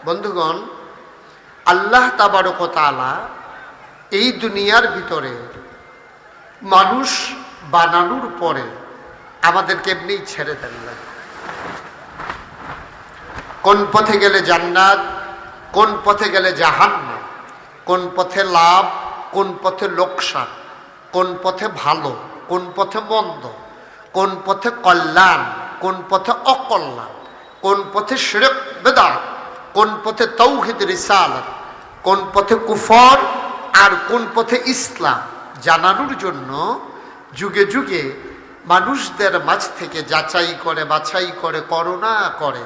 বন্ধুগণ, আল্লাহ তাবারক ওয়া তাআলা এই দুনিয়ার ভিতরে মানুষ বানানোর পরে আমাদেরকে এমনি ছেড়ে দেন না। কোন পথে গেলে জান্নাত, কোন পথে গেলে জাহান্নাম, কোন পথে লাভ, কোন পথে লোকসান, কোন পথে ভালো, কোন পথে মন্দ, কোন পথে কল্যাণ, কোন পথে অকল্যাণ, কোন পথে শিরক বিদআত, কোন পথে তাওহীদ রিসালাত, কোন পথে কুফর আর কোন পথে ইসলাম জানানোর জন্য যুগে যুগে মানুষদের মাঝ থেকে যাচাই করে, বাছাই করে, করুণা করে,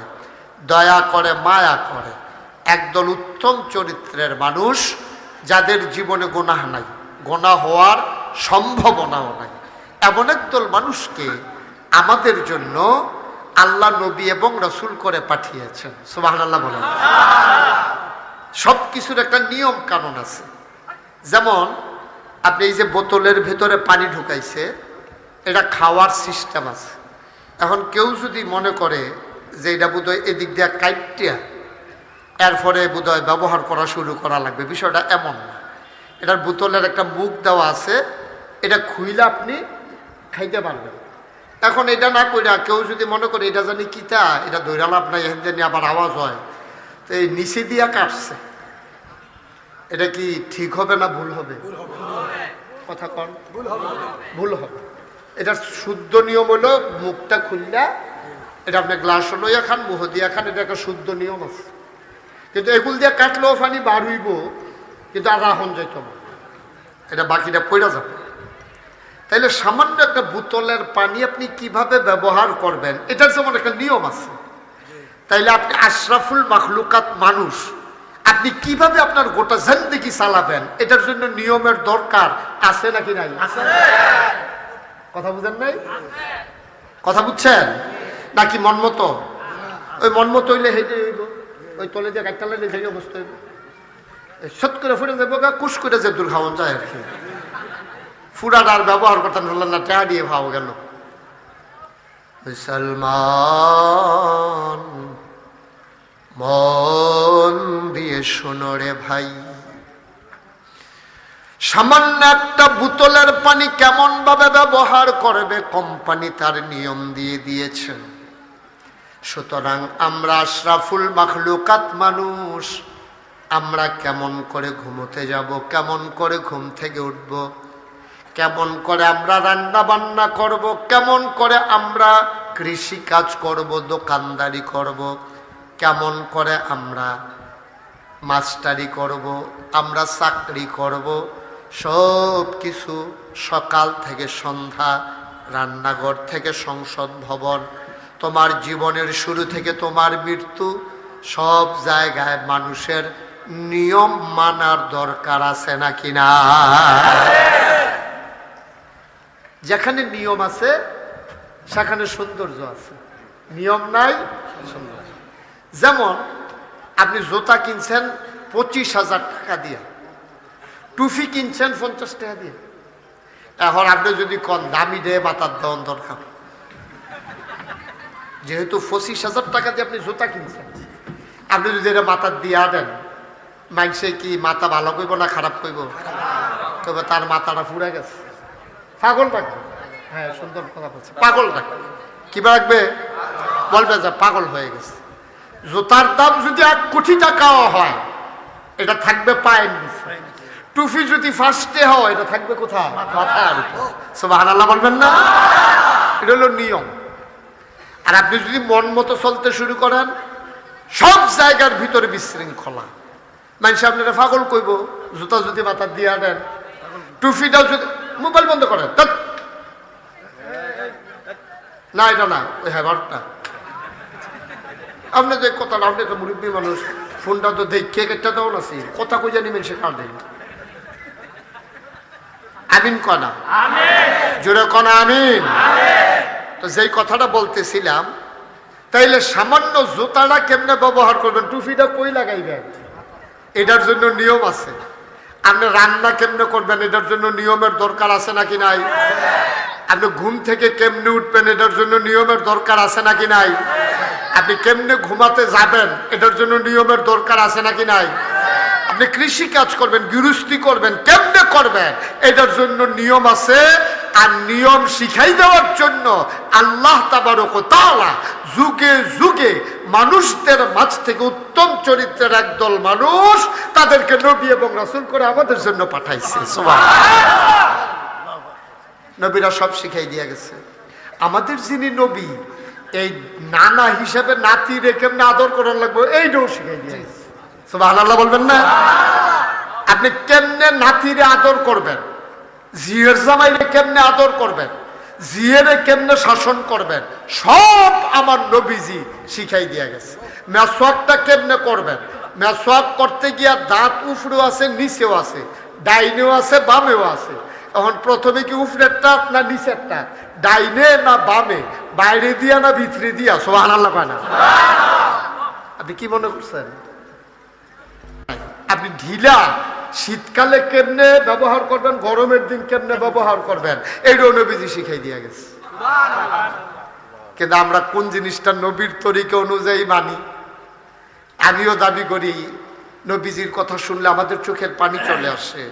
দয়া করে, মায়া করে একদল উত্তম চরিত্রের মানুষ, যাদের জীবনে গুনাহ নাই, গুনাহ হওয়ার সম্ভাবনাও নাই, এমন একদল মানুষকে আমাদের জন্য আল্লাহ নবী এবং রাসূল করে পাঠিয়েছেন। সুবহানাল্লাহ বলেন। সব কিছুর একটা নিয়ম কানুন আছে। যেমন আপনি এই যে বোতলের ভেতরে পানি ঢুকাইছে, এটা খাওয়ার সিস্টেম আছে। এখন কেউ যদি মনে করে যে এটা বোধহয় এদিক দিয়ে কাইটিয়া এরপরে বোধহয় ব্যবহার করা শুরু করা লাগবে, বিষয়টা এমন না। এটার বোতলের একটা মুখ দেওয়া আছে, এটা খুইলে আপনি খাইতে পারবেন। এখন এটা না কইরা কেউ যদি মনে করে এটা জানি কিতা, এটা ধৈরা লাভ নাই, এখান জানি আবার আওয়াজ হয়, তো এই নিচে দিয়া কাটছে, এটা কি ঠিক হবে না ভুল হবে? কথা কন, ভুল হবে। এটার শুদ্ধ নিয়ম হলো মুখটা খুললা এটা আপনি গ্লাস লইয়া খান, মুহ দিয়া খান, এটা একটা শুদ্ধ নিয়ম আছে। কিন্তু এগুল দিয়ে কাটলেও পানি বার হইব, কিন্তু আর রাহন যাইত না, এটা বাকিটা পড়া যাবে। তাইলে সামান্য একটা বোতলের পানি আপনি কিভাবে ব্যবহার করবেন, এটার যেমন একটা নিয়ম আছে। তাইলে আপনি আশরাফুল মাখলুকাত মানুষ, আপনি কিভাবে আপনার গোটা জিন্দেগি চালাবেন, এটার জন্য নিয়মের দরকার আছে নাকি নাই? আছে। কথা বুঝেন নাই? কথা বুঝছেন নাকি মন মতো? ওই মন মতো হইলে হেঁটে হইব, ওই তলে দিয়ে গাড়িটা লাইলে সেই অবস্থা হইব, সত করে ফুটে যাবো গা, কুশ করে যে দূর খাওয়ান যায় আর কি। ফুরাটা আর ব্যবহার করতেন হলেন না, টেয়া দিয়ে ভাও গেল। মুসলমান মন দিয়ে শোনো রে ভাই, সামান্য একটা বোতলের পানি কেমন ভাবে ব্যবহার করবে কোম্পানি তার নিয়ম দিয়ে দিয়েছেন। সুতরাং আমরা আশরাফুল মাখলুকাত মানুষ, আমরা কেমন করে ঘুমোতে যাব, কেমন করে ঘুম থেকে উঠব, কেমন করে আমরা রান্না বান্না করব, কেমন করে আমরা কৃষি কাজ করব, দোকানদারি করব, কেমন করে আমরা মাস্টারি করব, আমরা চাকরি করব, সব কিছু সকাল থেকে সন্ধ্যা, রান্নাঘর থেকে সংসদ ভবন, তোমার জীবনের শুরু থেকে তোমার মৃত্যু, সব জায়গায় মানুষের নিয়ম মানার দরকার আছে নাকি না? যেখানে নিয়ম আছে সেখানে সৌন্দর্য আছে, নিয়ম নাই সৌন্দর্য। যেমন আপনি জুতা কিনছেন 25,000 টাকা দিয়ে, টুপি কিনছেন 50 টাকা দিয়ে। এখন আপনি যদি কন দামি দিয়ে মাথার দেওয়ার দরকার, যেহেতু 25,000 টাকা দিয়ে আপনি জুতা কিনছেন, আপনি যদি এটা মাথার দিয়ে দেন, মানুষে কি মাথা ভালো করবো না খারাপ করবো? তবে তার মাথাটা ফুরে গেছে, পাগল রাখবে। হ্যাঁ, সুন্দর কথা বলছে, পাগল রাখবে। কি রাখবে? বলবে যে পাগল হয়ে গেছে। জুতার দাম যদি 1 কোটি টাকাও হয়, এটা থাকবে পায়ের নিচে। টুপি যদি ফার্স্টে হয়, এটা থাকবে কোথায়? মাথার উপর। সুবহানাল্লাহ বলবেন না? এটা হলো নিয়ম। আর আপনি যদি মন মতো চলতে শুরু করেন, সব জায়গার ভিতরে বিশৃঙ্খলা, মানুষ আপনারা পাগল কইব। জুতা যদি মাথার দিয়ে দেন, টুপিটাও যদি, মোবাইল বন্ধ করেন না, এটা না, ওই হ্যাভারটা। আপনি যে কথা, আপনি তো মুরব্বী মানুষ, ফোনটা তো দেখে একটা দেওয়া আছি, কথা কই জানি মানুষে কার দেন। আমিন কনা, জোরে কনা আমিন। তো যেই কথাটা বলতেছিলাম, তাইলে সামান্য জুতাটা কেমনে ব্যবহার করবেন, টুপিটা কই লাগাইবেন, এটার জন্য নিয়ম আছে। আপনি রান্না কেমনে করবেন, এটার জন্য নিয়মের দরকার আছে নাকি নাই? আপনি ঘুম থেকে কেমনে উঠবেন, এটার জন্য নিয়মের দরকার আছে নাকি নাই? আপনি কেমনে ঘুমাতে যাবেন এটার জন্য নিয়মের দরকার আছে নাকি নাই? আপনি কৃষি কাজ করবেন, গৃহস্থী করবেন, কেমনে করবেন এটার জন্য নিয়ম আছে। আর নিয়ম শিখাই দেওয়ার জন্য আল্লাহ তাবারক ওয়া তাআলা যুগে যুগে মানুষদের মাঝ থেকে উত্তম চরিত্রের একদল মানুষ তাদেরকে নবী এবং রাসূল করে আমাদের জন্য পাঠাইছে। সুবহানাল্লাহ। নবীরা সব শিখাই দিয়ে গেছে। আমাদের যিনি নবী, এই নানা হিসাবে নাতিরে কেমনে আদর করার লাগবে এইটাও শিখাই দিয়ে গেছে। সুবহানাল্লাহ বলবেন না? আপনি কেমনে নাতিরে আদর করবেন, জিয়ের জামাইরে কেমনে আদর করবেন, জিয়েরে কেমনে শাসন করবেন, সব আমার নবীজি শিখাই দিয়ে গেছে। মেসওয়াকটা কেমনে করবেন, মেসওয়াক করতে গিয়া দাঁত উপরেও আছে নিচেও আছে, ডাইনেও আছে বামেও আছে। এখন প্রথমে কি উপরেরটা না নিচেরটা, ডাইনে না বামে, বাইরে দিয়া না ভিতরে দিয়া? সুবহানাল্লাহ কয় না? আপনি কি মনে করছেন? আপনি ঢিলা শীতকালে কেমনে ব্যবহার করবেন, গরমের দিন কেমনে ব্যবহার করবেন, এইটাও নবীজি শিখাই দিয়ে গেছে। কিন্তু আমরা কোন জিনিসটা নবীর তরিকা অনুযায়ী মানি? আমিও দাবি করি, নবীজির কথা শুনলে আমাদের চোখের পানি চলে আসে।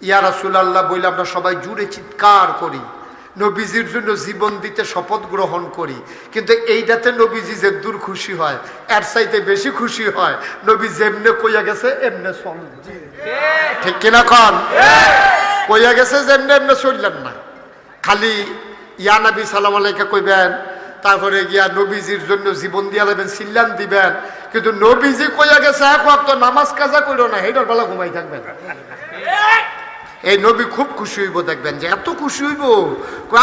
ইয়া রাসূলুল্লাহ বলে আমরা সবাই জুড়ে চিৎকার করি, নবীজির জন্য জীবন দিতে শপথ গ্রহণ করি। কিন্তু এইটাতে নবীজি যে দূর খুশি হয়, এর চাইতে বেশি খুশি হয় নবী যেমনে কইয়া গেছে এমনে চল। ঠিক কিনা কন? কইয়া গেছে যেমনে এমনে চললেন না, খালি ইয়া নবী সালাম আলাইকা কইবেন, তারপরে গিয়া নবীজির জন্য জীবন দিয়া দেবেন, সিল্লান দিবেন। কিন্তু নবীজি কইয়া গেছে এক ওয়াক্ত নামাজ কাজা করো না, হেটার বেলা ঘুমাই থাকবেন। এই নবী খুব খুশি হইব, দেখবেন যে এত খুশি হইব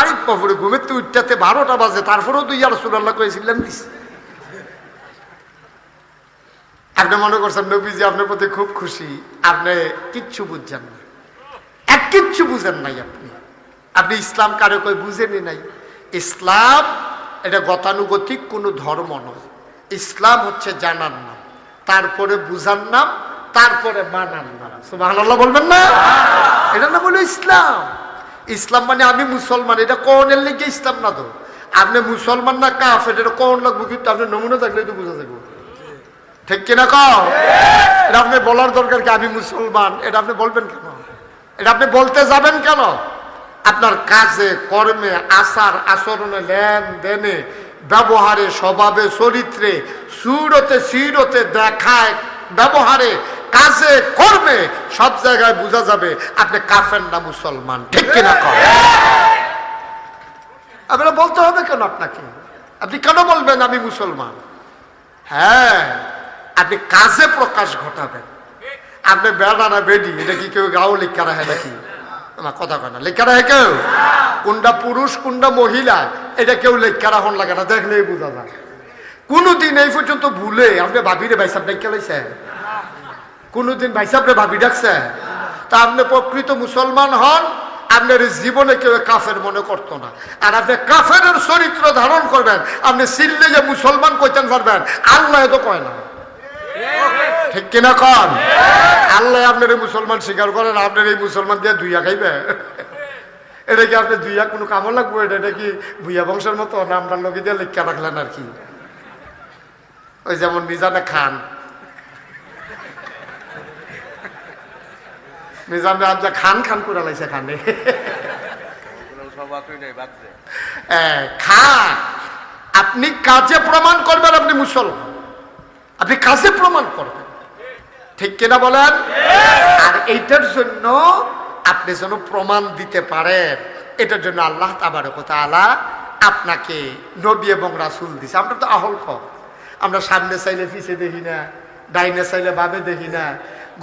আরে পরে ঘুমের তো উঠতে 12টা বাজে, তারপরেও তো ইয়া রাসূলুল্লাহ কইছিলেন দিস। আপনি মনে করছেন নবীজি আপনার প্রতি খুব খুশি, আপনি কিচ্ছু বুঝছেন না, এক কিচ্ছু বুঝেন নাই। আপনি ইসলাম কারো কই বুঝেনি নাই। ইসলাম এটা গতানুগতিক কোনো ধর্ম নয়। ইসলাম হচ্ছে জানার নাম, তারপরে বুঝার নাম, তারপরে মানার নাম। সুবহানাল্লাহ বলবেন না? এটা না বলে ইসলাম। ইসলাম মানে আমি মুসলমান, এটা কোনের লেগে ইসলাম না তো। আপনি মুসলমান না কাফের এটা কোন লাগবে, কিন্তু আপনি নমুনা থাকলে তো বোঝা যাবে। ঠিক কিনা কও? এটা আপনি বলার দরকার কি আমি মুসলমান, এটা আপনি বলবেন কেন? এটা আপনি বলতে যাবেন কেন? আপনার কাজে কর্মে আচার আচরণে লেনদেনে ব্যবহারে স্বভাবে চরিত্রে সুরতে সিরতে দেখায় ব্যবহারে কাজে কর্মে সব জায়গায় বোঝা যাবে আপনি কাফের না মুসলমান। ঠিক কিনা কর? আপনারা বলতে হবে কেন আপনাকে? আপনি কেন বলবেন আমি মুসলমান? হ্যাঁ, আপনি কাজে প্রকাশ ঘটাবেন। আপনি বেড়া না বেডি এটা কি কেউ গাও লেখা রাখে নাকি? না, কথা কয় না, লেখা রাখে কেউ? কোনটা পুরুষ কোনটা মহিলা এটা কেউ লেখা রাখুন লাগে না, দেখলেই বোঝা যায়। কোনদিন এই পর্যন্ত ভুলে আপনি ভাবিরে ভাইসাব ডাইকা লাইছেন? কোনদিন ভাইসাবরে ভাবি ডাকছে? তা আপনি প্রকৃত মুসলমান হন, আপনার জীবনে কেউ কাফের মনে করতো না। আর আপনি কাফের চরিত্র ধারণ করবেন, আপনি চিনলে যে মুসলমান কইতেন পারবেন, আল্লাহ তো কয় না। ঠিক কিনা কন? আল্লাহ আপনার এই মুসলমান স্বীকার করেন, আপনার এই মুসলমান দিয়ে দুইয়া খাইবে? এটা কি আপনি দুইয়া কোনো কামও লাগবে? এটা কি ভুইয়া বংশের মতো নামটার লোকে দিয়ে লেখা রাখলেন আর কি? ওই যেমন মিজানে খান, মিজানে আজ খান খান করে লাইছে খানে খান। আপনি কাজে প্রমাণ করবেন আপনি মুসলমান, আপনি কাজে প্রমাণ করবেন। ঠিক কিনা বলেন? আর এইটার জন্য আপনি যেন প্রমাণ দিতে পারেন, এটার জন্য আল্লাহ তাবারক ওয়া তাআলা আপনাকে নবী এবং রাসূল দিছে। আমরা তো আহল কম, আমরা সামনে চাইলে পিছে দেখি না, ডাইনে চাইলে বামে দেখি না।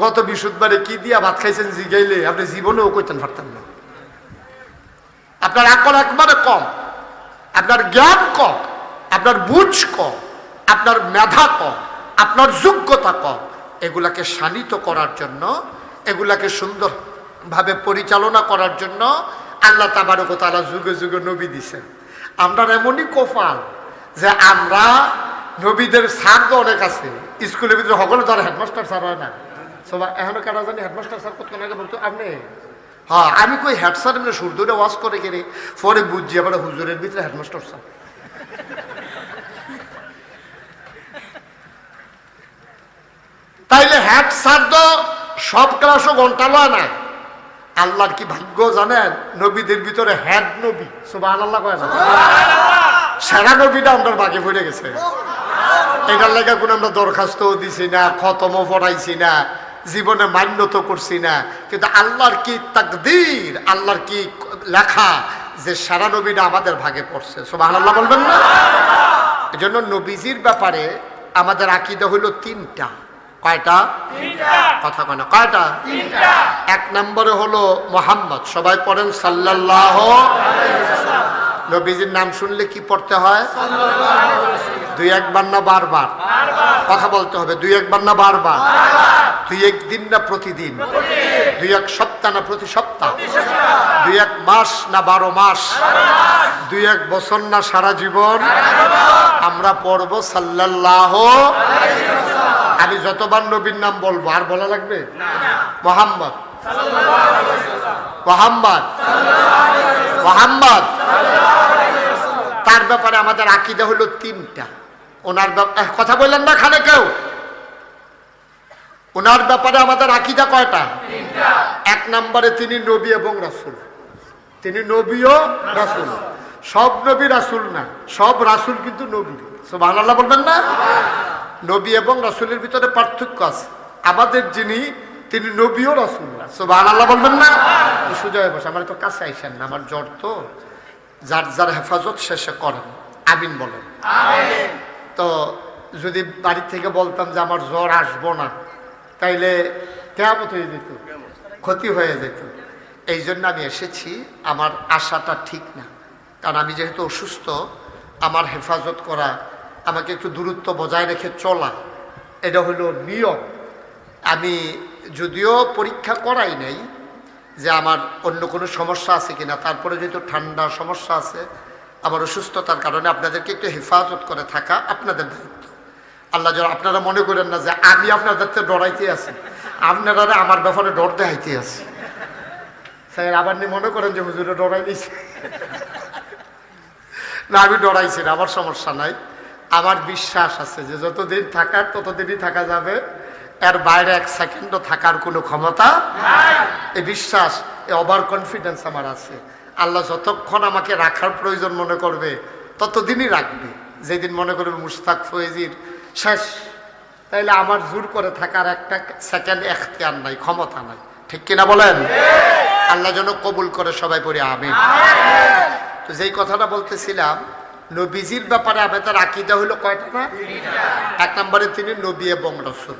গত বৃহস্পতিবারে কি দিয়া ভাত খাইছেন জিগাইলে আপনি জীবনেও কইতেন পারতেন না। আপনার আকল একবারে কম, আপনার জ্ঞান কম, আপনার বুঝ কম, আপনার মেধা কম, আপনার যোগ্যতা কম। এগুলাকে শানিত করার জন্য, এগুলাকে সুন্দরভাবে পরিচালনা করার জন্য আল্লাহ তাবারক ওয়া তাআলা যুগে যুগে নবী দিছেন। আমরা এমনই কপাল যে আমরা নবীদের স্যার তো অনেক আছে, স্কুলের ভিতরে সকলে তো আর হেডমাস্টার স্যার হয় না। সবাই এখনো কারা জানি হেডমাস্টার স্যার কত আগে বলতো আপনি? হ্যাঁ, আমি কই হেড স্যার এমনি সুর ধরে ওয়াজ করে গেলে পরে বুঝছি আবার হুজুরের ভিতরে হেডমাস্টার স্যার। তাইলে হেড স্যার তো সব ক্লাসও ঘন্টা লয় না। আল্লাহর কি ভাগ্য জানেন, নবীদের ভিতরে হেড নবী, সুবহানাল্লাহ কয় না, সেরা নবীটা আমরা বাকি পড়ে গেছে। এটার লেগে কোনো আমরা দরখাস্তও দিছি না, খতমও পড়াইছি না, জীবনে মান্য তো করছি না, কিন্তু আল্লাহর কি তাকদীর, আল্লাহর কি লেখা যে সারা নবীটা আমাদের ভাগে পড়ছে। সুবহানাল্লাহ বলবেন না? এজন্য নবীজির ব্যাপারে আমাদের আকীদা হলো তিনটা। কয়টা? কথা কয় না, কয়টা? এক নম্বরে হলো মুহাম্মদ, সবাই পড়েন সাল্লাল্লাহু আলাইহি ওয়াসাল্লাম। নবীজির নাম শুনলে কি পড়তে হয়? দুই একবার না বারবার? কথা বলতে হবে, দুই একবার না বারবার? দুই একদিন না প্রতিদিন? দুই এক সপ্তাহ না প্রতি সপ্তাহ? দুই এক মাস না 12 মাস? দুই এক বছর না সারা জীবন? আমরা পড়ব সাল্লাল্লাহু আলাইহি ওয়াসাল্লাম। আমি যতবার নবীর নাম বলবো আর বলা লাগবে? মুহাম্মদ মুহাম্মদ মুহাম্মদ। তার ব্যাপারে আমাদের আকীদা হলো তিনটা। ওনার কথা বললেন না খানে কেউ? ওনার ব্যাপারে আমাদের আকীদা কয়টা? এক নম্বরে তিনি নবী এবং রাসূল। তিনি নবী ও রাসূল। সব নবী রাসূল না, সব রাসূল কিন্তু নবী। সুবহানাল্লাহ বলবেন না? নবী এবং রাসূলের ভিতরে পার্থক্য আছে। আমাদের যিনি, তিনি নবী ও রাসূল না। সুবহানাল্লাহ বলবেন না? সুজয় বসে, আমার তো কাছে আইসেন না, আমার জ্বর তো, যার যার হেফাজত শেষে করেন, আমিন বলেন। তো যদি বাড়ি থেকে বলতাম যে আমার জ্বর আসবো না, তাইলে কিয়ামত হয়ে যেত, ক্ষতি হয়ে যেত। এই জন্য আমি এসেছি। আমার আশাটা ঠিক না, কারণ আমি যেহেতু অসুস্থ, আমার হেফাজত করা, আমাকে একটু দূরত্ব বজায় রেখে চলা, এটা হলো নিয়ম। আমি যদিও পরীক্ষা করাই নাই যে আমার অন্য কোনো সমস্যা আছে কিনা, তারপরে যেহেতু ঠান্ডা সমস্যা আছে, আমার অসুস্থতার কারণে আপনাদেরকে একটু হেফাজত করে থাকা আপনাদের দায়িত্ব। আল্লাহ যেন আপনারা মনে করেন না যে আমি আপনাদের ডরাইতে আছি, আপনারা আমার ব্যাপারে ডর দেখাইতে আছি। স্যার আবার নি মনে করেন যে হুজুরে ডরাই দিয়েছে। না, আমি ডরাইছি না, আমার সমস্যা নাই। আমার বিশ্বাস আছে যে যতদিন থাকার ততদিনই থাকা যাবে, এর বাইরে এক সেকেন্ডও থাকার কোনো ক্ষমতা নাই। এই বিশ্বাস, এই ওভার কনফিডেন্স আমার আছে। আল্লাহ যতক্ষণ আমাকে রাখার প্রয়োজন মনে করবে ততদিনই রাখবে। যেদিন মনে করবে মুশতাক ফয়েজির শেষ, তাইলে আমার জোর করে থাকার একটা সেকেন্ড এখতিয়ার নাই, ক্ষমতা নাই। ঠিক কিনা বলেন? আল্লাহ যেন কবুল করে, সবাই পড়ে আমিন। তো যেই কথাটা বলতেছিলাম, নবীজির ব্যাপারে আমাদের আকীদা হলো কয়টা না? এক নম্বরে তিনি নবী এবং রাসূল।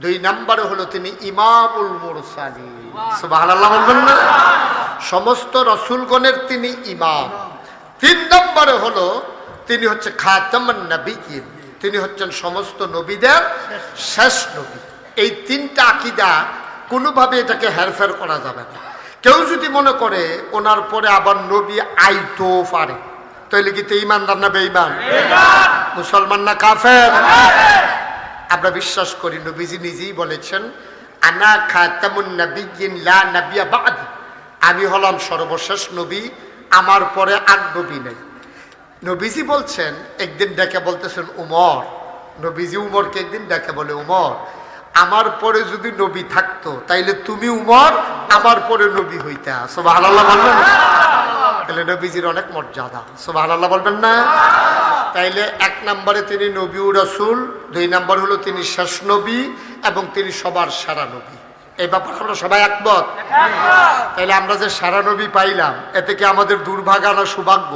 দুই নম্বরে হলো তিনি ইমামুল মুরসালিন। সুবহানাল্লাহ বলবেন না? সমস্ত রাসূলগণের তিনি ইমাম। তিন নম্বরে হলো তিনি হচ্ছে খাতামুন নবিয়্যিন, তিনি হচ্ছেন সমস্ত নবীদের শেষ নবী। এই তিনটা আকীদা কোনোভাবে এটাকে হেরফের করা যাবে না। কেউ যদি মনে করে ওনার পরে আবার নবী আইতো পারে, তাহলে কি তে ইমানদার না বেঈমান? মুসলমান না কাফের? আমরা বিশ্বাস করি, নবীজি নিজেই বলেছেন, আনা খাতামুন নবিয়্যিন লা নাবিয়্যা বা'দি, আমি হলাম সর্বশেষ নবী, আমার পরে আর নবী নেই। নবীজি বলছেন, একদিন ডেকে বলতেছেন উমর, নবীজি উমরকে একদিন ডেকে বলে, উমর, আমার পরে যদি নবী থাকতো তাইলে তুমি উমর আমার পরে নবী হইতা। সুবহানাল্লাহ বলবেন? তাহলে নবীজির অনেক মর্যাদা। সুবহানাল্লাহ বলবেন না? তাইলে এক নম্বরে তিনি নবী ও রাসূল, দুই নম্বর হলো তিনি শেষ নবী এবং তিনি সবার সেরা নবী। এই ব্যাপারে আমরা সবাই একমত। তাইলে আমরা যে সেরা নবী পাইলাম, এতে কি আমাদের দুর্ভাগ্য না সৌভাগ্য?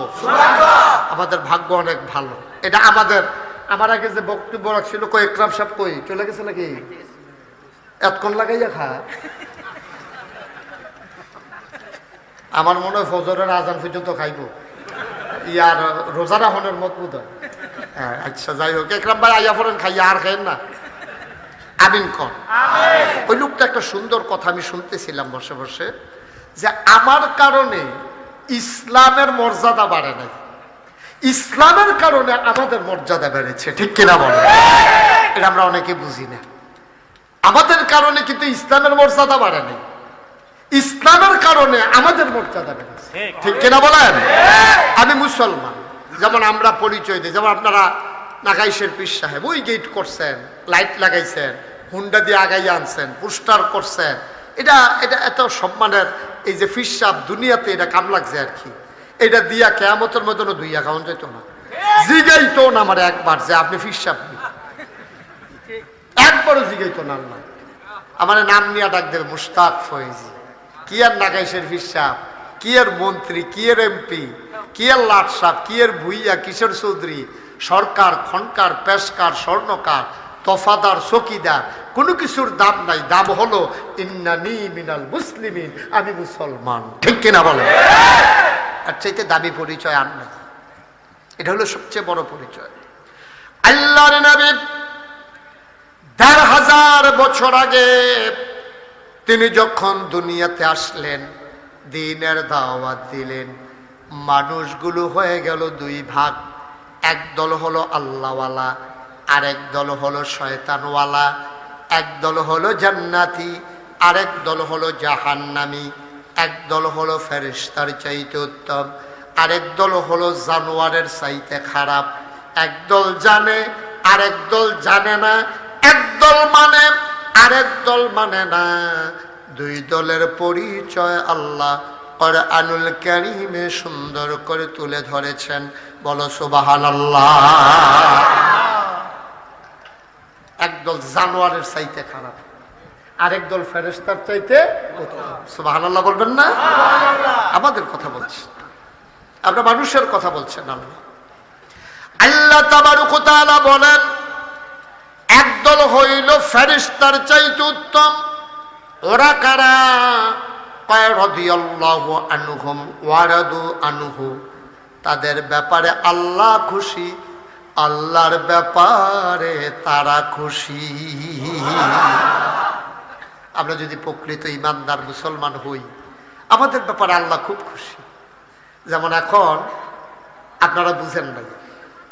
আমাদের ভাগ্য অনেক ভালো। এটা আমাদের, আমার আগে যে বক্তব্য রাখছিল কই একরাম সাহেব কই চলে গেছে নাকি? এতক্ষণ লাগাইয়া খা। আমার মনে হয় ফজরের আজান পর্যন্ত খাইব, ইয়ার রোজা রাখনের মত বোধ হয়। আচ্ছা যাই হোক, একরাম ভাই আইয়া পড়েন, খাইয়া আর খাইন না। আমিন কর। ওই লোকটা একটা সুন্দর কথা আমি শুনতেছিলাম বসে বসে, যে আমার কারণে ইসলামের মর্যাদা বাড়ে নাই, ইসলামের কারণে আমাদের মর্যাদা বেড়েছে। ঠিক কিনা বলে? এটা আমরা অনেকে বুঝি না। আমাদের কারণে কিন্তু ইসলামের মর্যাদা বাড়ে নাই, ইসলামের কারণে আমাদের মর্যাদা বেড়েছে। ঠিক কিনা বলেন? আমি মুসলমান, যেমন আমরা পরিচয় দিই, যেমন আপনারা নাগাইশের পীর সাহেব, ওই গেট করছেন, লাইট লাগাইছেন, হুন্ডা দিয়ে আগাই আনছেন, পোস্টার করছেন, এটা এটা এত সম্মানের। এই যে ফিসাব দুনিয়াতে এটা কাম লাগছে আর কি, এটা দিয়া কেয়ামতের মতনও দুইয়া খাওয়ান যেত না। জিগাইতো না আমার একবার যে আপনি ফিসাব নি, একবারও জিগাইতো না আল্লাহ। আমার নাম নিয়ে ডাক দেবে মুশতাক ফয়েজি। কি আর নাগাইশের ফিসাব, কি আর মন্ত্রী, কি আর এমপি, কি আর লাট সাপ, কি আর ভুইয়া, কিশোর চৌধুরী, সরকার, খনকার, পেশকার, স্বর্ণকার, তফাদার, চকিদার, কোনো কিছুর দাম নাই। দাম হলো ইন্নানি মিনাল মুসলিমিন, আমি মুসলমান। ঠিক কিনা বলে? আর চাইতে দামি পরিচয় আর নাই। এটা হলো সবচেয়ে বড় পরিচয়। আল্লাহর নবী ১,৫০০ বছর আগে তিনি যখন দুনিয়াতে আসলেন, দ্বীনের দাওয়াত দিলেন, মানুষগুলো হয়ে গেল দুই ভাগ। এক দল হলো আল্লাহওয়ালা, আরেক দল হলো শয়তানওয়ালা। এক দল হলো জান্নাতি, আরেক দল হলো জাহান্নামী। এক দল হলো ফেরেশতার চাইতে উত্তম, আরেক দল হলো জানোয়ারের চাইতে খারাপ। এক দল জানে, আরেক দল জানে না। এক দল মানে, আরেক দল মানে না। দুই দলের পরিচয় আল্লাহ কুরআনুল কারীমে সুন্দর করে তুলে ধরেছেন। বলো সুবহানাল্লাহ। একদল জানোয়ারের চাইতে খারাপ, আরেক দল ফেরেশতার চাইতে উত্তম। সুবহানাল্লাহ বলবেন না? আমাদের কথা বলছি, আমরা মানুষের কথা বলছেন। আল্লাহ তাবারক ওয়া তাআলা বলেন, একদল হইল ফেরেশতার চাইতে উত্তম। ওরা কারা? কয় রাদিয়াল্লাহু আনহুম ওয়া রাদু আনহু। তাদের ব্যাপারে আল্লাহ খুশি, আল্লাহর ব্যাপারে তারা খুশি। আমরা যদি প্রকৃত ইমানদার মুসলমান হই, আমাদের ব্যাপারে আল্লাহ খুব খুশি। যেমন এখন আপনারা বুঝেন নাই,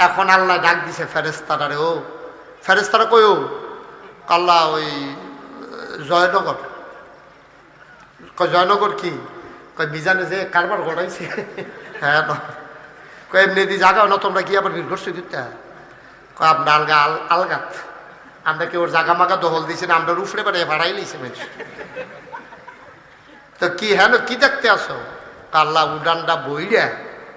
এখন আল্লাহ ডাক দিছে ফেরেশতারা, রে ও ফেরেশতারা কই? ও আল্লাহ ওই জয়নগর। কয় জয়নগর কি? কয় মিজানে যে কারবার গড়াইছে। হ্যাঁ কয় এমনি দি জাগাও না, তোমরা কি আবার ভিড় করছো দিতে? কয় আপনার আলগা আলগাত, আমরা কি ওর জাগা মাগা দখল দিয়েছি না, আমরা উফরে বেড়ে ভাড়াই নিয়েছি মানুষ। তো কি হ্যাঁ কি দেখতে আসো? আল্লাহ উডানটা বইরা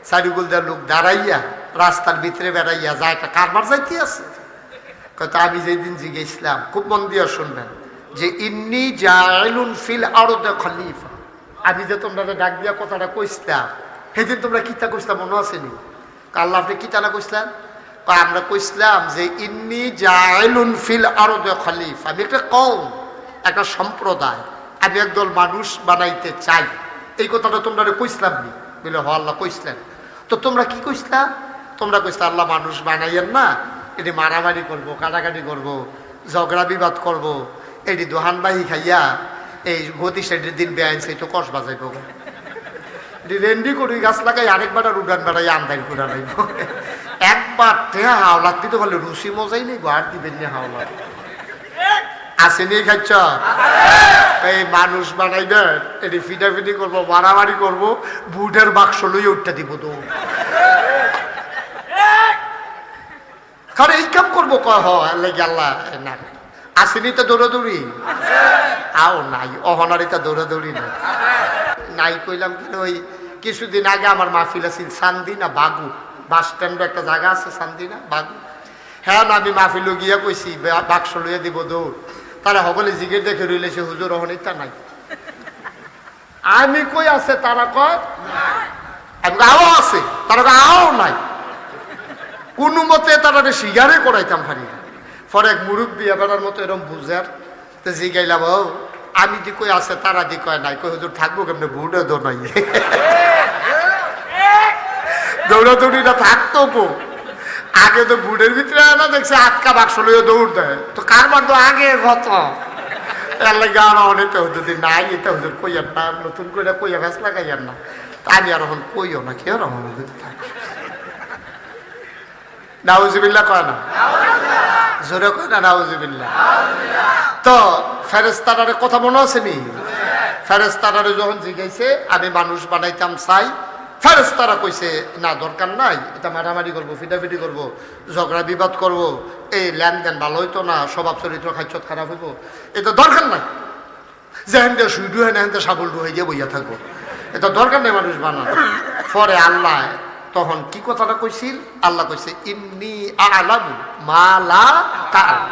চারিগুল দেওয়ার লোক দাঁড়াইয়া রাস্তার ভিতরে বেড়াইয়া যায়, কারবার যাইতে আছে। কয় আমি যেদিন জিজ্ঞেসলাম, খুব মন দিয়ে শুনবেন, যে ইন্নী জাইলুন ফিল আরদে খলিফা, আমি যে তোমরা ডাক দিয়া কথাটা কইছিলাম, সেদিন তোমরা কিতা কইছিলাম মনে আসেনি? আল্লাহ আপনি কিতা না কইছিলেন? আমরা কইছিলাম যে ইন্নী জাইলুন ফিল আরদে খলিফা, আমি একটা কওম, একটা সম্প্রদায়, আমি একদল মানুষ বানাইতে চাই। এই কথাটা তোমরা কইছিলাম নি? বলে হ আল্লাহ কইছিলেন। তো তোমরা কি কইছিলা? তোমরা কইছিলা আল্লাহ মানুষ বানাইয়েন না, এটি মারামারি করবো, কাটাকাটি করবো, ঝগড়া বিবাদ করবো, এটি দোহানবাহি খাইয়া এই গতি সেটির দিন বেআইন সেই তো কষ বাজাইব, রেন্ডি করি গাছ লাগাই আরেকবার উডান বেড়াই আমদানি করে লাইব। একবার টেহা হাওলাত দিতে পারলে রুচি মজাই নেই, আর দিবেন না হাওলাত আসেনি খাচ্ছ। এই মানুষ বানাইবে, এটি ফিটাফিটি করবো, মারামারি করবো, বুটের বাক্স লইয়া উঠতে দিব তো। কারণ এই কাম করবো কয় লেগে আল্লাহ না আসেনি তো দৌড়াদৌড়ি আও নাই, অহনারিতা দৌড়াদৌড়ি নাই নাই কইলাম কেন? ওই কিছুদিন আগে আমার মাহফিল আছিল সান্দি না বাগু, বাস স্ট্যান্ডে একটা জায়গা আছে সান্দি না বাগু। হ্যাঁ না আমি মাহফিল গিয়া কইছি বাক্স লইয়া দিব দৌড়, তারা হবলে জিগের দেখে রইলে সে হুজুর অহনিতা নাই। আমি কই আছে, তারা কয় আও আছে, তারা কয় আও নাই। কোনো মতে তারা শিগারে করাইতাম পারি না। পরে এক মুরব্বী এবার মতো এরকম বুঝার তো জিগাইলাম, ও আমি দি কই আছে, তারা দি কয় নাই। কই হুজুর থাকবো কেমনে, বুড়ে দৌড়াই দৌড়াদৌড়িটা থাকতো পো। আগে তো বুড়ের ভিতরে না দেখছে আটকা বাক্স লইয়া দৌড় দেয়, তো কারবার তো আগে গত গান অনেক হুজুর নাই, এটা হুজুর কইয়ার না, নতুন করে কইয়া ভেস লাগাইয়ার না। আমি আর এখন কইও না, কেউ রহমান নাউজুবিল্লাহ কয় না, জোরে কয় না নাউজুবিল্লাহ। তো ফেরেশতাদের কথা মনে আছে নি? ফেরেশতারা যখন জিজ্ঞাসে আমি মানুষ বানাইতাম চাই, ফেরেশতারা কইছে না দরকার নাই, এটা মারামারি করবো, ফিটাফিটি করবো, ঝগড়া বিবাদ করবো, এই লেনদেন ভালো হইতো না, স্বভাব চরিত্র খাইছত খারাপ হইব, এটা দরকার নাই। যেহেন দিয়ে শুই ডুহে না হেন সাবল ডুহে গিয়ে বইয়া থাকবো, এটা দরকার নেই মানুষ বানানো। পরে আল্লাহ তখন কি কথাটা কইছিল? আল্লাহ কইছে ইন্নী আ'লামু মা লা তা'লামুন,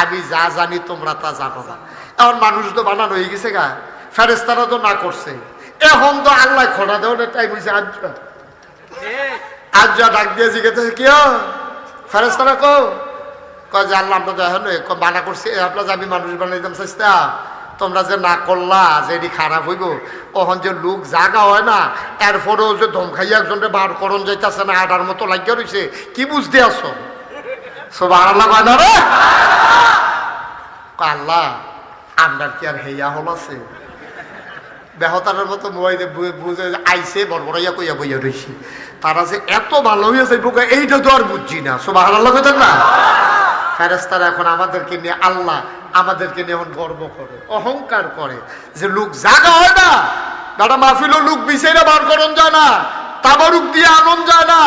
আমি যা জানি তোমরা তা জানো না। এখন মানুষ তো বানানো হয়ে গেছে গা, ফেরেশতারা তো না করছে, এখন তো আল্লাহ খোঁড়া দেওয়ার টাইম হয়েছে। আজ ডাক দিয়ে জিজ্ঞেস কি ফেরেশতারা কয় যে আল্লাহ আমরা তো এখন বানা করছি, আপনার আমি মানুষ বানাইতাম চেষ্টা, তোমরা যে না করলা যে এটি খারাপ হইব, ওখান যে লোক জাগা হয় না, এরপরেও যে ধমকাইয়া একজনকে বার করণ যাইতেছে না, আডার মতো লাগিয়া রয়েছে, কি বুঝতে আসো? সুবহানাল্লাহ কয় না রে? আল্লাহ আপনার কি আর হেয়া হল আছে? বেহতারের মতো মোবাইলে বুঝে আইসে বড়বড়াইয়া কইয়া বইয়া রয়েছি, তারা যে এত ভালো হয়েছে এইটা তো আর বুঝছি না। সুবহানাল্লাহ কইতেন না? ফেরেশতারা এখন আমাদেরকে নিয়ে, আল্লাহ আমাদেরকে নিয়ে এখন গর্ব করে, অহংকার করে যে লোক জাগা হয় না, দাদা মাহফিলও লোক বিছাইরা বার করন যায় না, তাবারুক দিয়ে আনন্দ যায় না,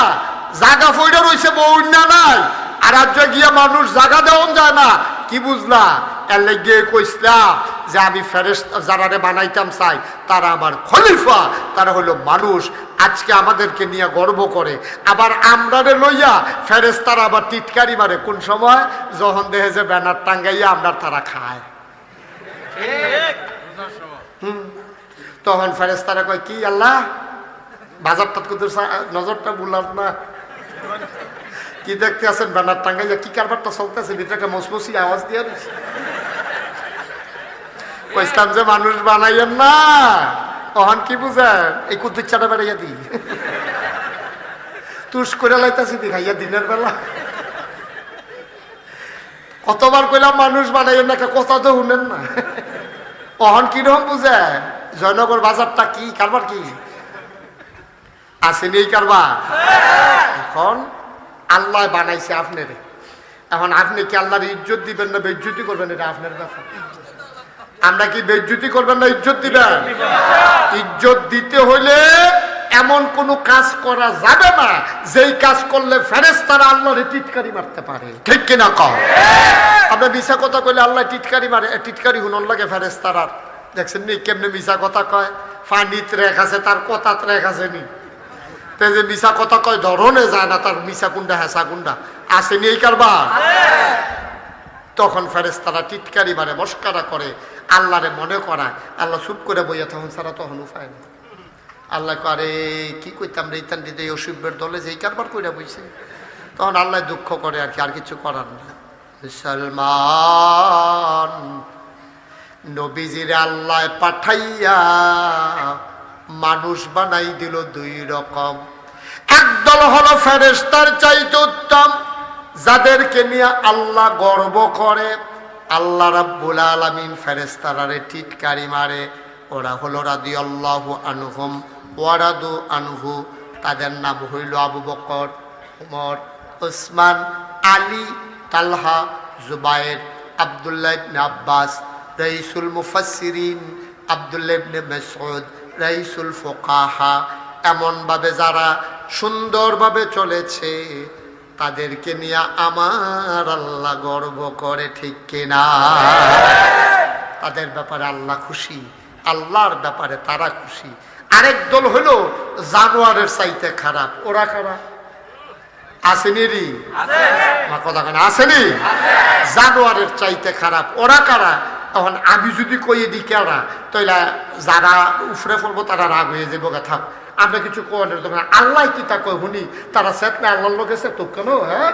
জাগা ফইরা রয়েছে বউন্যা নাই, আর আজ গিয়া মানুষ জাগা দেওয়ান যায় না। কি বুঝলা? এর লেগে কইছিলাম যে আমি ফেরেশতা যারারে বানাইতাম চাই তারা আমার খলিফা, তারা হলো মানুষ। আজকে আমাদেরকে নিয়ে গর্ব করে, আবার আমরারে লইয়া ফেরেশতারা আবার টিটকারি মারে। কোন সময়? যখন দেখে যে ব্যানার টাঙ্গাইয়া আমরা তারা খায়, তখন ফেরেশতারা কয় কি আল্লাহ বাজারটা কুতুর নজরটা বুলাম না, কি দেখতে আছেন ব্যানার টাঙ্গাইয়া, কি কারবারটা চলতেছে, ভিতরে একটা মসমসি আওয়াজ দিয়ে কইতাম যে মানুষ বানাইয়েন না। তখন কি বুঝেন? এই কুতুচ্ছাটা বেড়াইয়া দিই, তুষ করে লাইতাছি দি খাইয়া দিনের বেলা। কতবার কইলাম মানুষ বানাইয়েন না, একটা কথা তো শুনেন না। তখন কিরকম বুঝে? জয়নগর বাজারটা কি কারবার, কি আসেনি এই কারবার? এখন আল্লাহ বানাইছে আপনারে, এখন আপনি কি আল্লাহর ইজ্জত দিবেন না বেইজ্জতি করবেন? এটা আপনার ব্যাপার। আমরা কি বেইজ্জতি করবেন না ইজ্জত দিবেন? ইজ্জত দিতে হইলে এমন কোন কাজ করা যাবে না যেই কাজ করলে ফেরেশতারা আল্লাহরে টিটকারি মারতে পারে, ঠিক কিনা কও? আপনি মিছা কথা কইলে আল্লাহ টিটকারি মারে, টিটকারি হুনন লাগে ফেরেশতারার। দেখছেন নি কেমনে মিছা কথা কয়? ফানিত রেখ আছে, তার কথাত রেখ আছে নি, যে মিছা কথা কয় ধরনে যায় না, তার মিছা কুন্ডা হেসা কুন্ডা আসেনি এই কারবার। তখন ফেরেশতারা টিটকারি মারে, মস্কারা করে, আল্লাহরে মনে করায়। আল্লাহ চুপ করে বইয়া তখন সারা তখন উপায় না। আল্লাহ করে কি কইতাম রে ইতান দিতে অসুবের দলে যে এই কারবার কইরা বইছে। তখন আল্লাহ দুঃখ করে আর কি, আর কিছু করার না। মুসলমান নবীজিরে আল্লাহ পাঠাইয়া মানুষ বানাই দিল দুই রকম। একদল হলো ফেরেশতার চাইতে উত্তম, যাদেরকে নিয়ে আল্লাহ গর্ব করে। আল্লাহ রাব্বুল আলামিন ফেরেশতারারে টিটকারি মারে। ওরা হলো রাদিয়াল্লাহু আনহুম ওয়া রাদু আনহু। তাদের নাম হইল আবু বকর, উমর, উসমান, আলী, তালহা, জুবায়ের, আব্দুল্লাহ ইবনে আব্বাস, রাইসুল মুফাসসিরিন, আব্দুল্লাহ ইবনে মাসউদ, রাইসুল ফুকাহা। এমনভাবে যারা সুন্দরভাবে চলেছে তাদেরকে নিয়ে আমার আল্লাহ গর্ব করে, ঠিক কিনা? তাদের ব্যাপারে আল্লাহ খুশি, আল্লাহর ব্যাপারে তারা খুশি। আরেক দল হলো জানোয়ারের চাইতে খারাপ। ওরা কারা? আসেনি রে কথা কেন? আসেনি? জানোয়ারের চাইতে খারাপ। ওরা কারা? তখন আমি যদি কই দিই কেরা, তাইলে যারা উফরে পড়বো তারা রাগ হয়ে যাবো। থাক আমরা কিছু কই না, তখন আল্লাহ কি তা কয় শুনি, তারা সেট না আল্লাহর লোকে সে তো কেন? হ্যাঁ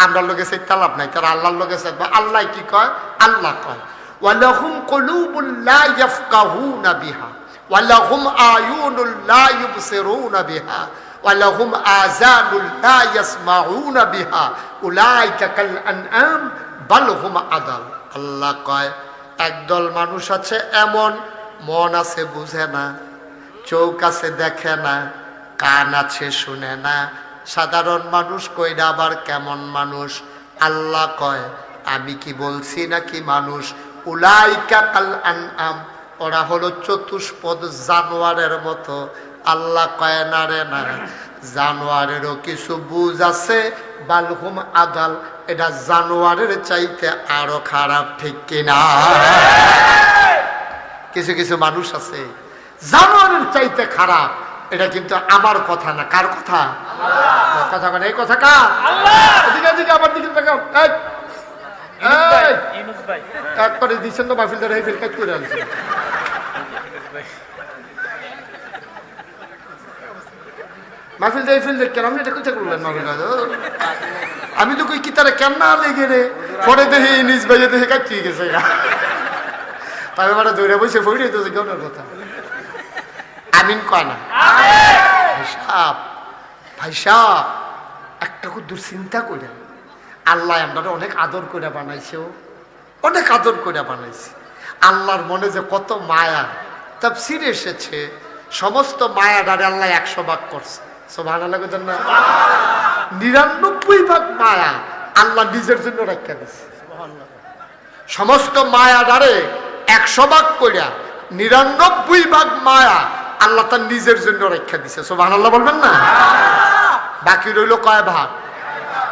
আমরা লোকে সে তালাপ নাই, তারা আল্লাহর লোকে সে। আল্লাহ কি কয়? আল্লাহ কয় ওয়ালাহুম কুলুবুল লা ইয়াফকাহুনা বিহা ওয়ালাহুম আয়ুনুল লা ইউবসিরুনা বিহা ওয়ালাহুম আযানুল লা ইয়াসমাউনা বিহা উলাইকা কাল আনআম বাল হুম আদাল। আল্লাহ কয় একদল মানুষ আছে এমন, মন আছে বুঝে না, চোখ আছে দেখে না, কান আছে শুনে না। সাধারণ মানুষ কইরা আবার কেমন মানুষ? আল্লাহ কয় আমি কি বলছি নাকি মানুষ? উলাইকা কাল আনআম, ওরা হলো চতুষ্পদ জানোয়ারের মতো। আল্লাহ কয় না রে না, জানোয়ারেরও কিছু বুঝ আছে, বালহুম আদাল, এটা জানোয়ারের চাইতে আরো খারাপ, ঠিক কিনা? কিছু কিছু মানুষ আছে জানোয়ারের চাইতে খারাপ, এটা কিন্তু আমার কথা না, কার কথা? কথা মানে এই কথা কার? এদিকে এদিকে আমার দিকে তাকাও। একবারে দিচ্ছেন তো মাহফিলদার এই ফিল কাজ করে আনছে। মাহফিলদার এই ফিল কেন আপনি এটা কোথায় করলেন? আমি তো কই কি তারা কেন না লেগে রে, পরে দেখি নিজ বাজে দেখে কাজ ঠিক গেছে, তবে মানে দৌড়ে বসে ফড়িয়ে তো কেমন কথা। আমিন কয় না? ভাই সাহ একটা খুব দুশ্চিন্তা করে আল্লাহ আমরা অনেক আদর করে বানাইছে, অনেক আদর করে বানাইছে। আল্লাহর মনে যে কত মায়া, তাফসীর এসেছে সমস্ত মায়াটারে আল্লাহ 100 ভাগ করছে। সুবহানাল্লাহ কইতেন না? 99 ভাগ মায়া আল্লাহ নিজের জন্য রাখা দিছে। সমস্ত মায়াটারে 100 ভাগ কইরা 99 ভাগ মায়া আল্লাহ তার নিজের জন্য রক্ষা দিছে। সুবহানাল্লাহ বলবেন না? বাকি রইল কয় ভাগ?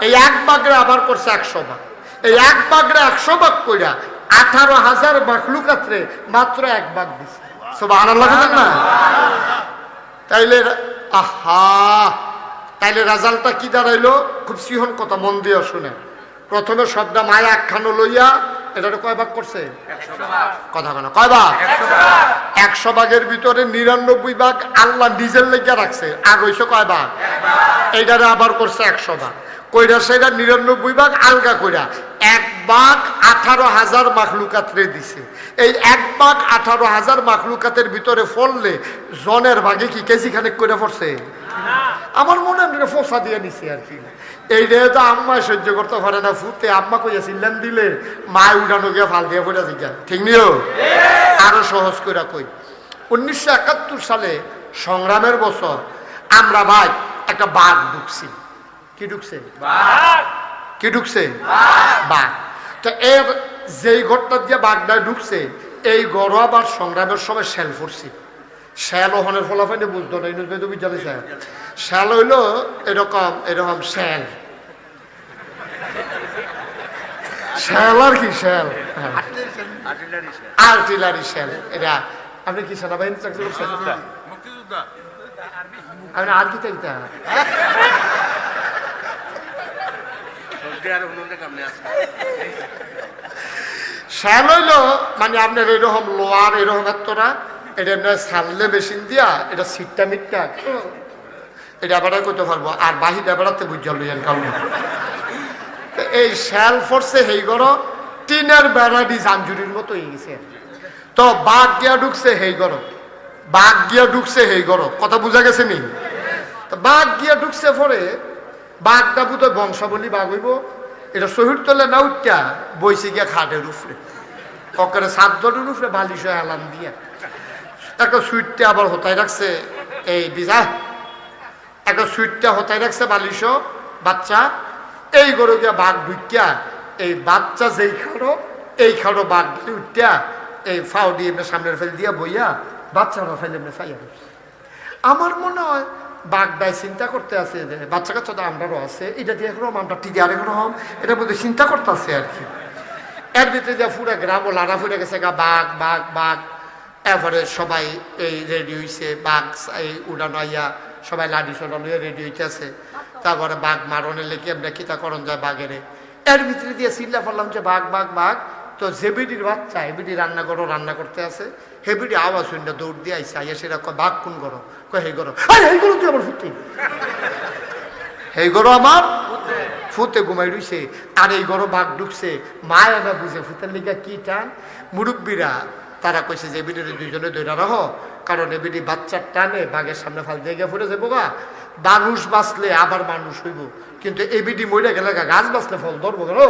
এই 1 ভাগরে আবার করছে 100 ভাগ। এই 1 ভাগরে 100 ভাগ কইরা 18,000 মাখলুকাতরে মাত্র 1 ভাগ দিছে। সুবহানাল্লাহ বলবেন না? তাইলে তাইলে রেজাল্টটা কি দাঁড়াইলো? খুব সিহন কথা, মন দিয়ে শুনে। প্রথমে শব্দ মায়া একখানো লইয়া এটারে কয় ভাগ করছে? 100 ভাগ। কথা কেন কয় ভাগ? 100 ভাগের ভিতরে 99 ভাগ আল্লাহ নিজের লেগে রাখছে, আর হইছে কয় ভাগ? এইটারে আবার করছে 100 ভাগ। কইরা সেটা 99 ভাগ আলগা কইরা 1 ভাগ 18,000 মাখলুকাতরে দিছে। এই 1 ভাগ 18,000 মাখলুকাতের ভিতরে ফললে জনের ভাগে কি কেজি খানেক করে পড়ছে? আমার মনে হয় ফোসা দিয়ে নিছে আর কি। এইটা তো আম্মা সহ্য করতে পারে না, ফুটে আম্মা কইয়া চিল্লান দিলে মা উঠানো গিয়ে ফাল দিয়ে পড়ে জিজ্ঞা, ঠিক নিও? আরো সহজ করে কই, 1971 সালে সংগ্রামের বছর আমরা ভাই একটা বাঘ ঢুকছি। কি ঢুকছে? কি ঢুকছে? বাঘ। তো এর যেই ঘরটা দিয়ে বাঘটা ঢুকছে, এই গড় আবার সংগ্রামের সময় শেল ফুটছি। শেল ওখানের ফলাফাইনে বুঝতো না, বিদ্যালয় শেল হইলো এরকম এরকম শেল, শেল আর কি শেল, আর্টিলারি শেল। এটা আপনি কি সেনাবাহিনী চাকরি করছেন? আপনি আর কি চাইতে শেল হইলো মানে আপনার এরকম লোয়ার এরকম এতটা, এটা ছাড়লে মেশিন দিয়া এটা সিটটা মিটটা এটা বেড়া করতে পারবো, আর বাহিরে বেড়াতে বুঝা লইয়েন কারণ এই শেল ফোর্সে হেই গড় টিনের বেড়াডি জাঞ্জুরির মতো হয়ে গেছে। তো বাঘ গিয়া ঢুকছে হেই গড়, বাঘ গিয়া ঢুকছে হেই গড়, কথা বুঝা গেছে নি? তো বাঘ গিয়া ঢুকছে পরে বাঘটা বুধ বংশাবলী বাঘ হইব, এটা শহীদ তলে না উঠা বইসে গিয়া খাটের উপরে, ককের সাতজনের উপরে বালিশ হেলান দিয়া একটা সুইটটা আবার হতাই রাখছে। এই বিজা একটা সুইটটা হতাই রাখছে বালিশ বাচ্চা। এই গরু গিয়া বাঘ ঢুকিয়া এই বাচ্চা যেই খাড়ো এই খাড়ো বাঘ উঠিয়া এই ফাও দিয়ে এমনি সামনের ফেল দিয়া বইয়া বাচ্চারা ফেলে এমনি ফাইয়া। আমার মনে হয় বাঘটায় চিন্তা করতে আছে যে বাচ্চা কাচ্চা তো আমরাও আছে, এটা দিয়ে এখন আমরা টিকে আরেক রকম এটার মধ্যে চিন্তা করতে আছে আর কি। এর ভিতরে যা ফুরা গ্রামও লাড়া ফুরে গেছে গা বাঘ বাঘ বাঘ। এরপরে সবাই এই রেডি হয়েছে, বাঘ এই উড়ানো আইয়া সবাই লাডি সোডা লইয়া রেডি হইতেছে। তারপরে বাঘ মারণের লেগে আমরা কিতা করণ যায় বাঘেরে। এর ভিতরে দিয়ে চিল্লা পড়লাম যে বাঘ বাঘ বাঘ। তো জেবিডির বাচ্চা এবিডি রান্না করো রান্না করতে আছে, হেবিডি আওয়াজ শুনলে দৌড় দিয়ে আইসা আইয়া সেটা কয় বাঘ কোন করো, কয় হে করো, এই করো তুই আমার ফুটে, এই করো আমার ফুতে ঘুমাই রইছে। আর এই গরো বাঘ ঢুকছে, মায় না বুঝে ফুতের লিগা কি টান। মুরব্বীরা তারা কইছে যে এবিডির দুইজনে দৈরা রহ, কারণ এবিডি বাচ্চার টানে বাঘের সামনে ফাল জায়গা ফুটে যাবো গা, মানুষ বাঁচলে আবার মানুষ হইব, কিন্তু এবিডি মইরা গেলে গাছ বাঁচলে ফল ধরবো গেল,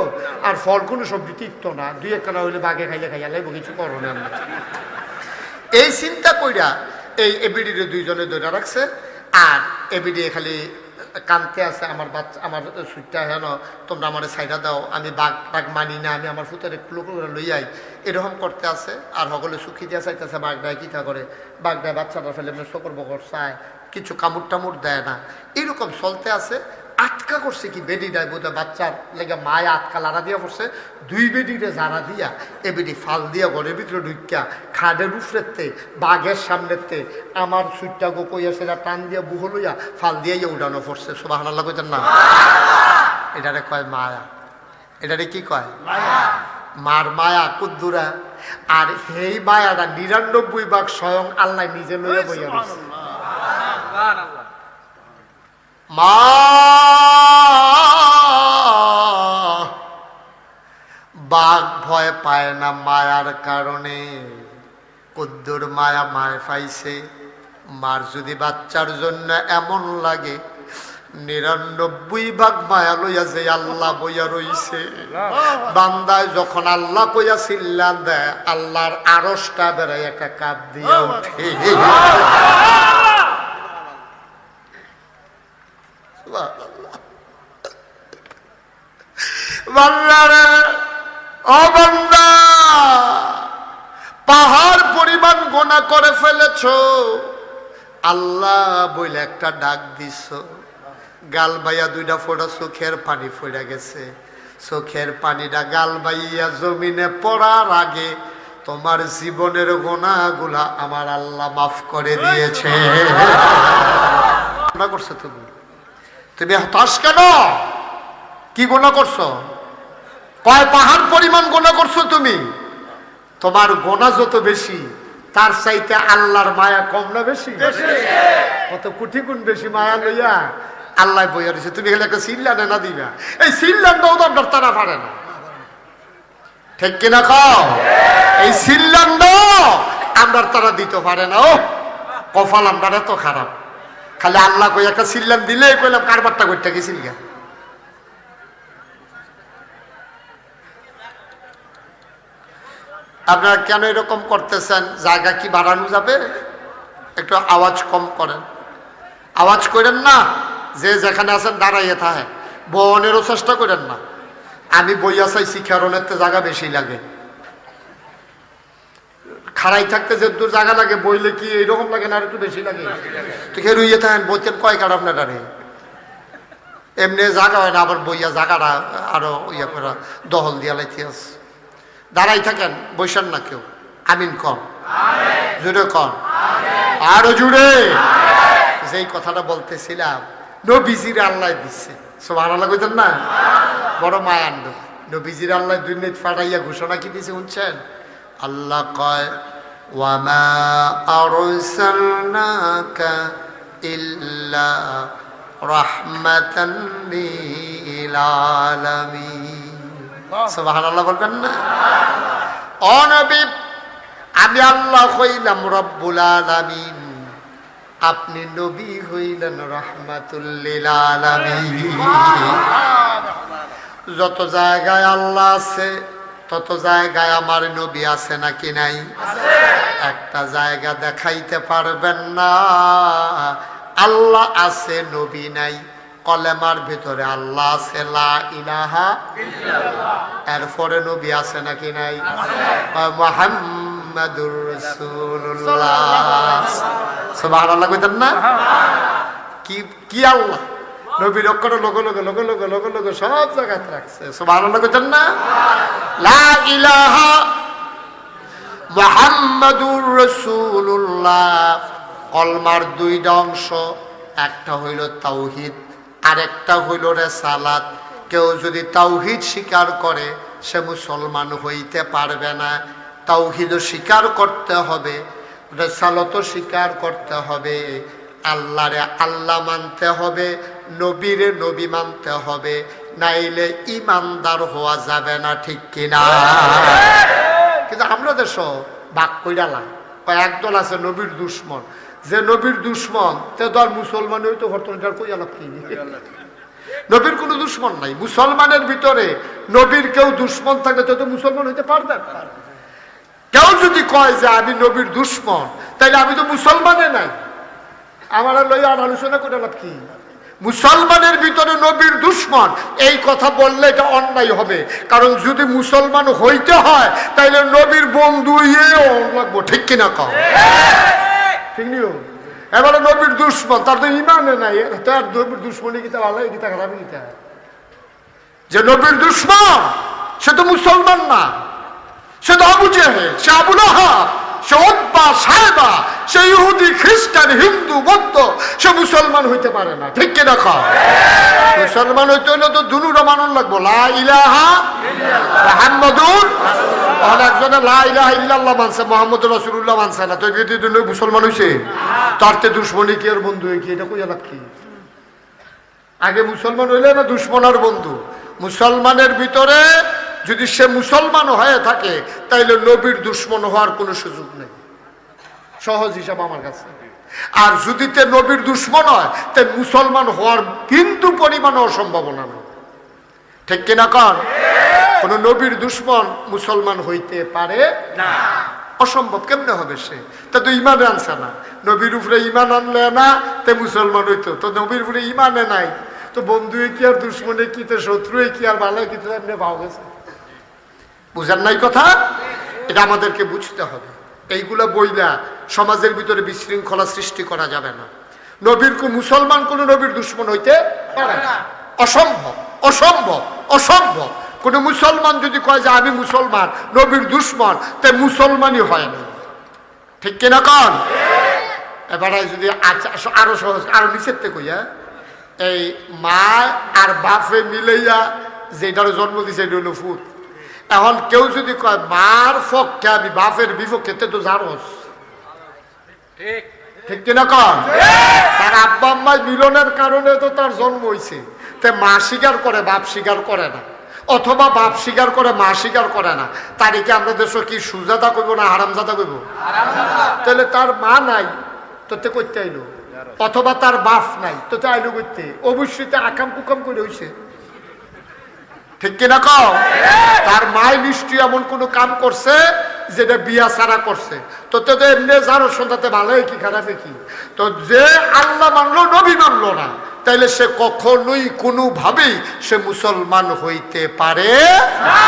আর ফল কোনো সবজি টিকতো না, দুই একখানা হইলে বাঘে খাইলে খাইয়া লাগবো, কিছু করো না। এই চিন্তা কইরা এই এবিডির দুইজনে দৈরা রাখছে। আর এবিডি খালি কানতে আছে আমার বাচ্চা, আমার সুইটটা হেন, তোমরা আমার সাইডা দাও, আমি বাঘ টাগ মানি না, আমি আমার ফুতের একটু করে লই আই, এরকম করতে আছে। আর সকলে সুখী দিয়া চাইতেছে, বাঘটায় কিতা করে, বাঘটায় বাচ্চাটা ফেলে এমনি শকর বকর চায়, কিছু কামড় টামড় দেয় না, এরকম চলতে আছে। আটকা করছে কি বেডিটায় বোধ বাচ্চার লেগে মায় আটকা লাড়া দিয়া পড়ছে, দুই বেডিরে জারা দিয়া এ বেডি ফাল দিয়া ঘরের ভিতরে ঢুকিয়া খাডের উফরেতে বাঘের সামনেতে আমার সুইটটা গোপইয়া সেটা টান দিয়া বুহ লইয়া ফাল দিয়া উড়ানো পড়ছে। সুবহানাল্লাহ কইতেন না? এটারে কয় মায়া। এটারে কি কয়? মার মায়া কুদ্দুরা। আর সেই মায়াটা ৯৯ ভাগ স্বয়ং আল্লাহ নিজে লইয়া বইয়া দিচ্ছে। মা বাঘ ভয় পায় না মায়ার কারণে, কুদ্দুর মায়া মায় পাইছে। মার যদি বাচ্চার জন্য এমন লাগে, ৯৯ ভাগ মায়া লইয়া যে আল্লাহ বইয়া রইছে। বান্দায় যখন আল্লাহ কইয়া চিল্লা দেয়, আল্লাহর আরশটা বেড়ায় একটা কাপ দিয়া উঠে। পাহাড় পরিমাণ গোনা করে ফেলেছ, আল্লাহ বইলে একটা ডাক দিছ, গাল বাইয়া 2টা ফোঁটা চোখের পানি পড়ে গেছে। চোখের পানিটা গাল বাইয়া জমিনে পড়ার আগে তোমার জীবনের গোনাগুলা আমার আল্লাহ মাফ করে দিয়েছে। গুনাহ করছো তুমি, তুমি হতাশ কেন? কি গুনাহ করছো? কয় পাহাড় পরিমাণ গুনাহ করছো তুমি। তোমার গুনাহ যত বেশি, তার চাইতে আল্লাহর মায়া কম না বেশি? কত কোটি গুণ বেশি মায়া লইয়া আল্লাহ বইয়া দিছে। তুমি এখানে একটা সিল্লান না দিবা, এই সিল্লানটাও তো আপনার তারা পারে না, ঠিক কিনা কও? এই সিল্লানটাও আমরা তারা দিতে পারে না। ও কপাল আমরা এত খারাপ, খালি আল্লাহ কই একটা সিল্লান দিলে কইলাম কারবারটা করতে গেছিল গা। আপনারা কেন এরকম করতেছেন? জায়গা কি বাড়ানো যাবে? একটু আওয়াজ কম করেন, আওয়াজ করেন না। যে যেখানে আছেন দাঁড়াইয়ে থাকে, বনেরও চেষ্টা করেন না। আমি বইয়া চাইছি কারণের জায়গা বেশি লাগে, খাড়াই থাকতে যে দূর জায়গা লাগে, বইলে কি এইরকম লাগে না আর একটু বেশি লাগে? তো কে রুইয়ে থাকেন, বইতেন কয় কাঠ আপনার ডারে এমনি জায়গা হয় না, আবার বইয়া জায়গাটা আরো ইয়ে করে দহল দিয়া লাইতে আছে। দাঁড়াই থাকেন, বৈশান না কেউ। আমিন কম, জুড়ে কম, আরো জুড়ে। যেই কথাটা বলতেছিলাম, নবীজির আল্লাহ দিচ্ছে। সুবহানাল্লাহ কইতেন না? বড় মায়ান্ড নবীজির আল্লাহ দুনিয়াতে ফাটাইয়া ঘোষণা কি দিছে শুনছেন? আল্লাহ কয়, ওয়ামা আরসালনাকা ইল্লা রাহমাতান লিল আলামিন। সুবহানাল্লাহ বলবেন না? ও নবী, আমি আল্লাহ হইলাম রব্বুল আলামিন, আপনি নবী হইলেন রাহমাতুল লিল আলামিন। যত জায়গায় আল্লাহ আছে, তত জায়গায় আমার নবী আছে নাকি নাই? একটা জায়গা দেখাইতে পারবেন না আল্লাহ আছে নবী নাই। কলেমার ভিতরে আল্লাহ আছে, লা ইলাহা ইল্লাল্লাহ, এরপরে নবী আছে নাকি নাই? মুহাম্মাদুর রাসূলুল্লাহ। সুবহানাল্লাহ কইতেন না? কি কি আল্লাহ নবীর অক্ষরে লোক লোক লোক লোক লোক লোক সব জায়গায় রাখছে। সুবহানাল্লাহ কইতেন না? লা ইলাহা মুহাম্মাদুর রাসূলুল্লাহ। কলমার 2টা অংশ, একটা হইল তাওহীদ, আরেকটা হইল রিসালাত। কেউ যদি তাওহীদ স্বীকার করে সে মুসলমান হইতে পারবে না। তাওহীদও স্বীকার করতে হবে, রিসালাতও স্বীকার করতে হবে, আল্লাহরে আল্লাহ মানতে হবে, নবীরে নবী মানতে হবে, নাইলে ইমানদার হওয়া যাবে না, ঠিক কিনা? কিন্তু আমরা দেশ ভাগ কইরালা, একদল আছে নবীর দুশ্মন। যে নবীর দুশ্মন তে তো আর মুসলমান হইতো ঘটনাটার কই আলাপ কি? নবীর কোনো দুশ্মন নাই। মুসলমানের ভিতরে নবীর কেউ দুশ্মন থাকলে তো মুসলমান হইতে পারবেন। কেউ যদি কয় যে আমি নবীর দুশ্মন, তাইলে আমি তো মুসলমানে নাই। আমার লইয়া আর আলোচনা করে লাভ কি? মুসলমানের ভিতরে নবীর দুশ্মন, এই কথা বললে এটা অন্যায় হবে। কারণ যদি মুসলমান হইতে হয় তাইলে নবীর বন্ধু লাগবো, ঠিক কিনা কও? ঠিক নিও। এবারে নবীর দুশ্মন, তার তো ইমানে নাই, তার নবীর দুশ্মনী গীতা ভালো গীতা খারাপ গীতা। যে নবীর দুশ্মন সে তো মুসলমান না, সে তো আবু জেহেল, সে আবু লাহাব, সে উতবা, সায়বা, সে ইহুদি, খ্রিস্টান, হিন্দু, বৌদ্ধ, সে মুসলমান হইতে পারে না, ঠিক কিনা কও? মুসলমান হইতে হলে তো দুনুরা মানুষ লাগবো, লা ইলাহা মুহাম্মাদুর। তাহলে একজনে লা ইলাহা ইল্লাল্লাহ মানছে, মুহাম্মদুর রাসূলুল্লাহ মানছে না, তো এই দুটো মুসলমান হইছে? তার তে দুশ্মনী কি আর বন্ধু কি, এটা কইয়া লাগ কি? আগে মুসলমান হইলে না দুশ্মন আর বন্ধু? মুসলমানের ভিতরে যদি সে মুসলমান হয়ে থাকে তাইলে নবীর দুশ্মন হওয়ার কোনো সুযোগ নেই, সহজ হিসাব আমার কাছে। আর যদি তে নবীর দুশ্মন হয় তাই মুসলমান হওয়ার বিন্দু পরিমাণও সম্ভাবনা নেই, ঠিক কিনা কন? কোন নবীর দুশ্মন মুসলমান হইতে পারে না, অসম্ভব। কেমনে হবে সে? তা তো ইমান আনছে না, নবীর উপরে ইমান আনলে না তে মুসলমান হইতো, তো নবীর উপরে ইমানে নাই, তো বন্ধু কি আর দুশ্মনে কি, তো শত্রু কি আর বালাই কি, তো এমনি ভাব গেছে। বুঝার নাই কথা? এটা আমাদেরকে বুঝতে হবে। এইগুলা বইলা সমাজের ভিতরে বিশৃঙ্খলা সৃষ্টি করা যাবে না। নবীর মুসলমান কোন নবীর দুশ্মন হইতে পারে না, অসম্ভব, অসম্ভব, অসম্ভব। কোন মুসলমান যদি কয় যে আমি মুসলমান, নবীর দুশ্মন, তাই মুসলমানই হয় না, ঠিক কিনা কন? এবারে যদি আরো সহজ, আরো নিষেধ কইয়া, এই মা আর বাপে মিলাইয়া যেটার জন্ম দিছে এটা হলো ফুট। এখন কেউ যদি কয় মার পক্ষে আমি বাপের বিপক্ষে, তো জানোস, ঠিক কিনা কন? তার আব্বা আম্মা মিলনের কারণে তো তার জন্ম হয়েছে, তে মা স্বীকার করে, বাপ স্বীকার করে না, অথবা বাপ স্বীকার করে, মা স্বীকার করে না, তারিখে আমরা দেশ কি সুজাদা করবো না হারামজাদা করবো? তাহলে তার মা নাই তো তে করতে আইলো, অথবা তার বাপ নাই তো তে আইলো করতে, অবশ্যই তে আকাম কুকাম করে হইছে, ঠিক কিনা কও? তার মায় নিশ্চয়ই এমন কোনো কাম করছে যেটা বিয়া ছাড়া করছে, তো তো এমনি যারো সন্তাতে ভালো কি খারাপ কি? তো যে আল্লাহ মানলো নবী মানলো না, তাইলে সে কখনোই কোনোভাবেই সে মুসলমান হইতে পারে না।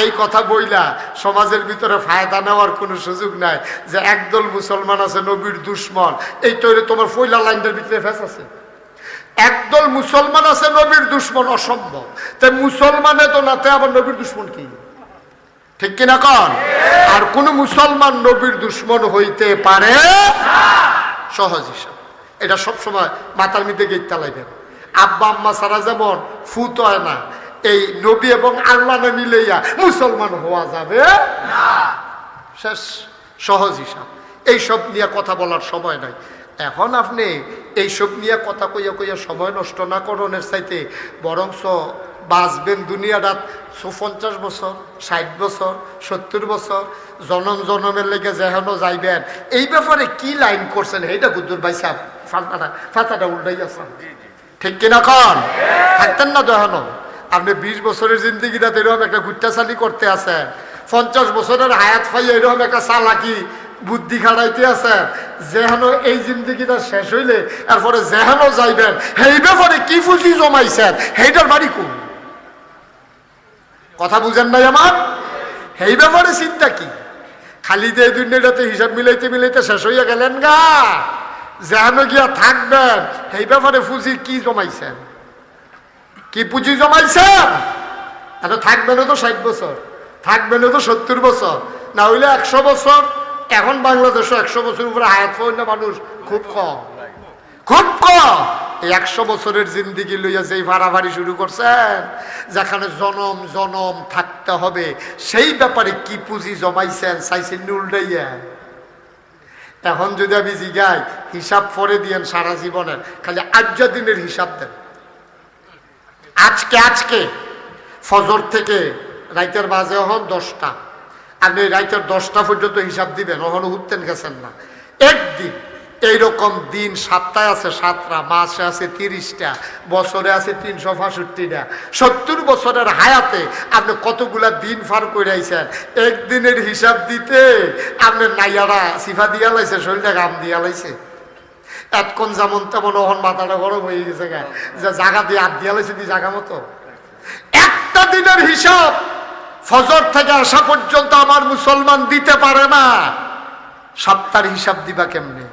এই কথা বইলা সমাজের ভিতরে ফায়দা নেওয়ার কোনো সুযোগ নাই, যে একদল মুসলমান আছে নবীর দুশ্মন, এই তৈরি তোমার ফয়লা লাইনটার ভিতরে ফেস আছে। একদল মুসলমান আছে নবীর দুশ্মন, অসম্ভব। তাই মুসলমানে তো না, তাই আবার নবীর দুশ্মন কি, ঠিক কিনা কন? আর কোন মুসলমান নবীর দুশ্মন হইতে পারে না, সহজ হিসাব। এটা সবসময় মাথার মধ্যে গেট চালাইবেন। আব্বা আম্মা ছাড়া যেমন ফুত হয় না, এই নবী এবং আল্লাহ মিলাইয়া মুসলমান হওয়া যাবে না, শেষ, সহজ হিসাব। এইসব নিয়ে কথা বলার সময় নাই। এখন আপনি এইসব নিয়ে কথা কইয়া কইয়া সময় নষ্ট না করণের চাইতে বরংস বাঁচবেন দুনিয়াটা 50 বছর, 60 বছর, 70 বছর, জনম জনমের লেগে যেহেন যাইবেন, এই ব্যাপারে কি লাইন করছেন এইটা গুদ্দুর ভাই সাহেব ফাতাটা উল্টাই আছেন, ঠিক কিনা কন? থাকতেন না যেহেন আপনি 20 বছরের জিন্দিগিটা এরকম একটা গুট্টাচালি করতে আছেন, 50 বছরের হায়াত পাই এরকম একটা চালাকি বুদ্ধি খাড়াইতে আছে, যেহেন এই জিন্দিগিটা শেষ হইলে এরপরে যেহেন যাইবেন, এই ব্যাপারে কি পুঁজি জমাইছেন, সেইটার বাড়ি কোন? কথা বুঝেন নাই আমার? এই ব্যাপারে চিন্তা কি? খালি যে দুনিয়াটাতে হিসাব মিলাইতে মিলাইতে শেষ হইয়া গেলেন গা, যেহেন গিয়া থাকবেন, এই ব্যাপারে পুঁজি কি জমাইছেন? কি পুঁজি জমাইছেন? এত থাকবেন তো 60 বছর, থাকবেন তো 70 বছর, না হইলে 100 বছর। এখন বাংলাদেশে 100 বছর উপরে হায়াত পায় না মানুষ, খুব কম, খুব কম। এই 100 বছরের জিন্দিগি লইয়া যেই ভাড়াভাড়ি শুরু করছেন, যেখানে জনম জনম থাকতে হবে, সেই ব্যাপারে কি পুঁজি জমাইছেন চাইছেন উল্টাইয়া? এখন যদি আমি জিগাই হিসাব পরে দিয়েন সারা জীবনের, খালি 8 দিনের হিসাব দেন। আজকে ফজর থেকে রাইতের বাজে এখন 10টা, আপনি রাইতের 10টা পর্যন্ত হিসাব দিবেন, ওখানে উঠতেন গেছেন না। একদিন এইরকম দিন সপ্তাহে আছে 7টা, মাসে আছে 30টা, বছরে আছে 365টা। 70 বছরের হায়াতে আপনি কতগুলা দিন পার করে আইছেন, একদিনের হিসাব দিতে আপনার নাইয়ারা সিফা দিয়া লাইছে, শরীরটা গাম দিয়া লাইছে। এতক্ষণ যেমন তেমন ওহন মাথাটা গরম হয়ে গেছে গা, যে জায়গা দিয়ে হাত দিয়া লাইছে দি জায়গা মতো। একটা দিনের হিসাব ফজর থেকে আসা পর্যন্ত আমার মুসলমান দিতে পারে না। সপ্তাহের হিসাব দিবা কেমনে?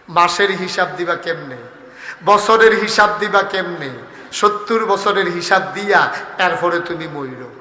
মাসের হিসাব দিবা কেমনে? বছরের হিসাব দিবা কেমনে? 70 বছরের হিসাব দিয়া এরপরে তুমি মইরো।